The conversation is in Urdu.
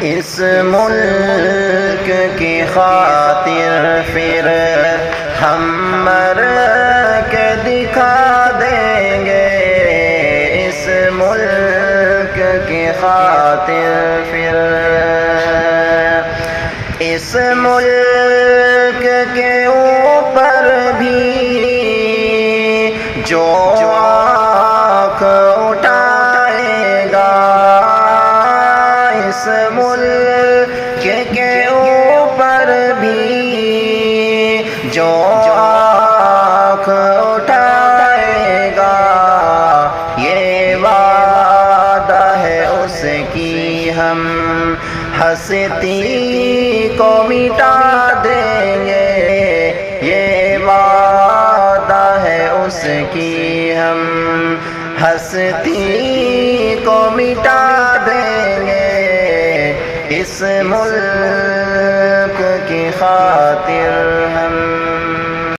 اس ملک کی خاطر پھر ہم مر کے دکھا دیں گے، اس ملک کی خاطر پھر اس ملک کے اوپر بھی جو آنکھ اٹھائے گا، اس ملک کے اوپر بھی جو آنکھ اٹھائے گا، یہ وعدہ ہے اس کی ہم ہستی کو مٹا دیں گے، یہ وعدہ ہے اس کی ہم ہستی کو مٹا دیں گے، اس ملک کی خاطر